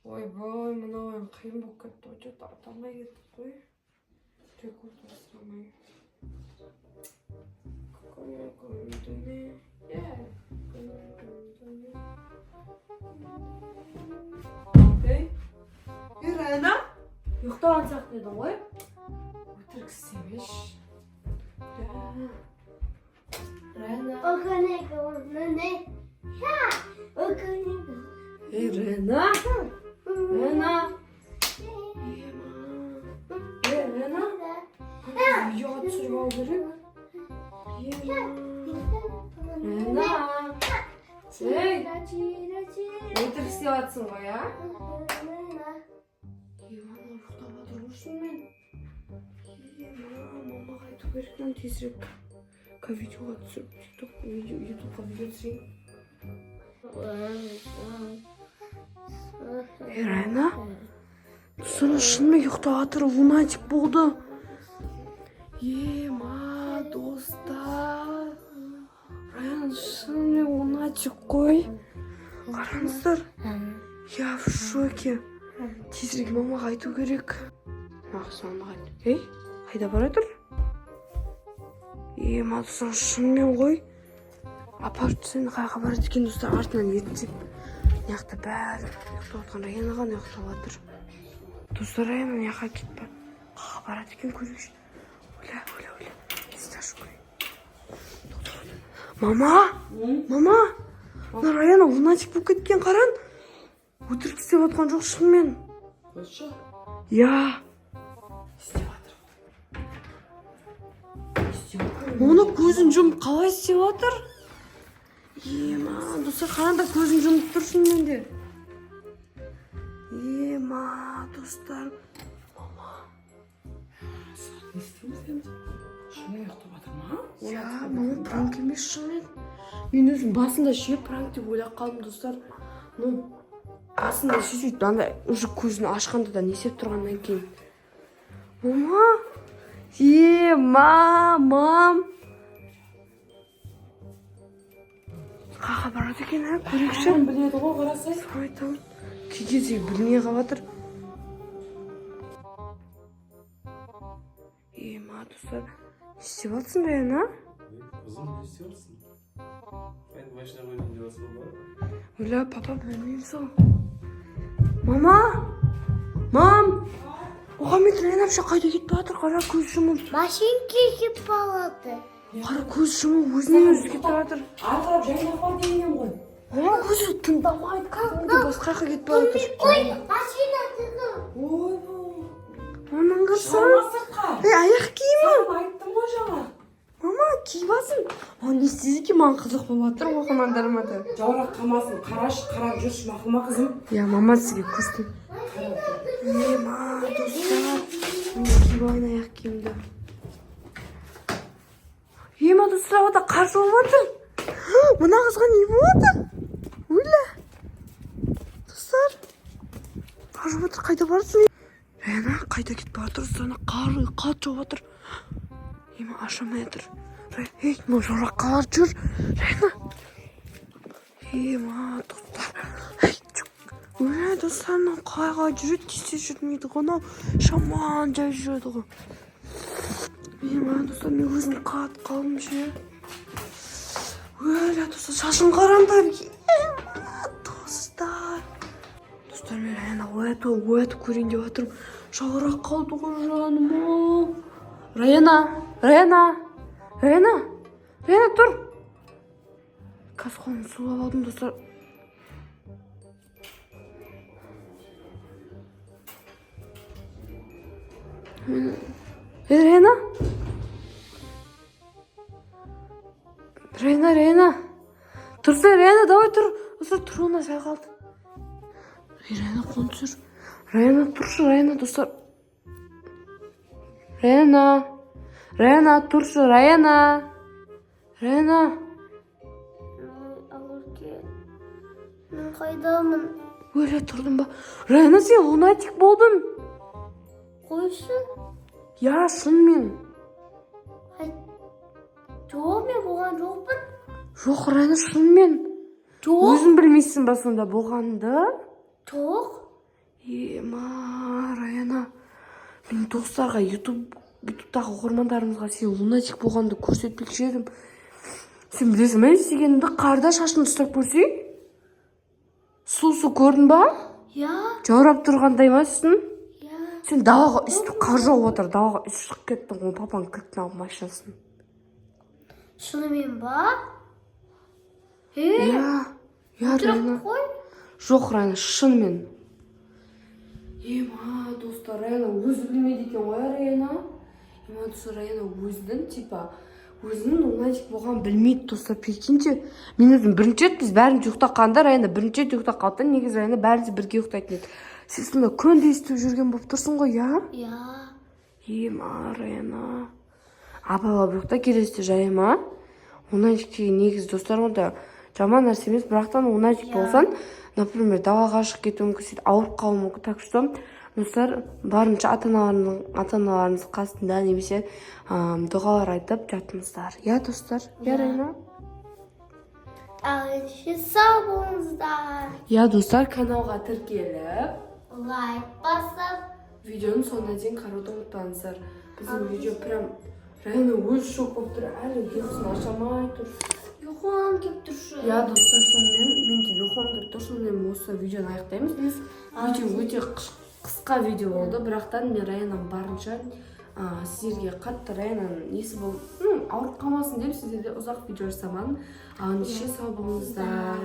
Ойбай, мынау қиын болып кетті. Что-то аталмай кеттік қой. Тек отырсырамай. Какое көңілдіне. Ей, Райна? Ұйықтаған сияқты едің ғой? Отырғысы емес. Райна. Ей, Райна? Райна? Ей, Райна? Ұят түсіріп алу керек. Райна? Ей, өтірік істеп жатсың ғой, а? Иван, ұйықтап жатыр ғой мен. Мамаға айту керек, мен тезірек видеоға түсіріп, ютубқа видео түсірейін. Ей, Райна? Достар, шынымен ұйықтап жатыр, лунатик болды. Ема, достар. Райна, шынымен лунатик қой. Қараңыздар. Я в шоке. Тезірек мамаға айту керек. Мамаға айту. Ей, қайда бара тұр? Ема, достар, шынымен ғой. Апарып сені қайға барады екен, достар, артынан ертіп. Неяқта бәрі ұйықтап отқан Райна ғана ұйықтап жатыр. Достар, Райна неяққа кетті. Қайға барады екен, көрейікші. Оля. Сташу көрейін. Мама? Мама? Мына Райна лунатик болып кеткен, қаран. Өтірік істеп отқан жоқ шынымен. Қойшы? Я. Істеп жатыр. Оны көзін жұмып қалай істеп жатыр? Ема, достар, қараңдар, көзін жұмып тұр шынымен де. Ема, достар. Мама. Не істейміз? Шынымен ұйықтап жатыр ма? Я, мама пранк емес шынымен. Мен өзім басында ше пранк деп ойлап қалдым, достар. Ну, басында ше сөйтіп, анда уже көзін ашқанда да не істеп тұрғаннан кейін. Мама. Мам. Қаға барады екен, ә? Көрейікші. Біледі ғой, қарасай. Айтам. Кейде білмей қалатыр. Ма, достар, не істеп жатсың, Райна? Қызым, не істеп жатсың? Қайын машина қойдың деп жатсың ба? Оля, папа білмеймін сол. Мам! Оған мен Райна апша қайда кетіп жатыр? Қара көз жұмып. Машинке кеп қалады. Қара көз жұмып өзінен өзі кетіп жатыр. Арқарап жайнақ бар дегенем ғой. Мама көзі тыңдамайды, кәдімгі басқа жаққа кетіп жатыр. Ой, машина тығым. Ой, Оның қырсың. шама сыртқа. Аяқ киімі. Айттым ғой жаңа. Мама, киіп алсын. Не істейді екен, маған қызық болып жатыр оқырмандарыма да. Жаурақ қалмасын, қарашы, қарап жүрші, мақұл ма қызым? Я, мама сізге көрсетейін. Ема, достар. Мен киіп алайын аяқ киімді. Ема, достар, ода қар жауып жатыр. Мына қызға не болады? Ойла. Достар. Қар жауып жатыр, қайда барсың? Райна, қайда кетіп жатыр? Достар, қар қатты жауып жатыр. Ема, ашамай жатыр. Ей, мына жаурақ қалар жүр. Райна. Ема, достар. Ой, достар, қалай жүреді, тез жүрмейді ғой, анау шаман жай жүреді ғой. Ема, достар, мен өзім қатып қалдым ше. Ой, достар, шашын қараңдар. Ема, достар. Достар, мен Райна оятып көрейін деп жатырмын. Жаурақ қалды ғой жаным. Райна, тұр. Қазір қолымды сулап алдым, достар. Райна? Тұрса, Райна, давай тұр. Достар, тұруына сәл қалды. Райна, қолын түсір. Райна, тұршы, Райна, достар. Райна, тұршы, Райна. Алырке, мен қайдамын? Өлі тұрдым ба? Райна, сен лунатик болдың. Қойсын? Я, шынымен. Жоқ, мен болған жоқпын. Жоқ, Райна, шынымен. Жоқ. Өзің білмейсің ба сонда болғанды? Жоқ. достарға ютубтағы оқырмандарымызға сен лунатик болғанды көрсетпекші едім. Сен білесің ме істегенімді? Қарда шашын ұстап көрсей? Су көрдің ба? Я. Жаурап тұрғандай ма үстін? Я. Сен далаға үсті қар жауып отыр, далаға үсті шығып кеттің ғой папаның кілтін алып машинасын. Шынымен ба? Я Райна. Қой. Жоқ Райна, шынымен. Ема, достар, Райна өзі білмейді екен ғой, Райна. Ема, достар, Райна өзінің лунатик болған білмейді, достар, прикиньте. Мен өзім бірінші рет біз бәріміз ұйықтақанда, Райна бірінші рет ұйықтап қалды. Негізі Райна бәріміз бірге ұйықтайтын еді. Сен сонда күнде естіп жүрген болып тұрсың ғой, я? Я. Ема, Райна. Апалап ұйықта келесті жайыма. Лунатикке негізі достар онда жаман нәрсе емес, бірақтан лунатик болсан, например, далаға шығып кетуі мүмкін, сөйтіп ауырып қалуы мүмкін. Так что, достар, барынша ата-аналарыңыз қасында немесе дұғалар айтып жатыңыздар. Я, достар? Я, Райна? Ал ендеше сау болыңыздар. Я, достар, каналға тіркеліп, Лайк басып, видеоның соңына дейін қарауды ұмытпаңыздар. Біздің видео прям Райна өз шок болып тұр, әлі ұйқысын ашамай тұр. ұйқым кеп тұршы. Я, достар, сонымен мен де ұйқым келіп тұр, сонымен осы видеоны аяқтаймыз. Видео өте қысқа видео болды, бірақтан мен Райнаның барынша сіздерге қатты Райнаның несі болып, ауырып қалмасын деп сіздерде ұзақ видео жасамадым. Ал ендеше сау болыңыздар.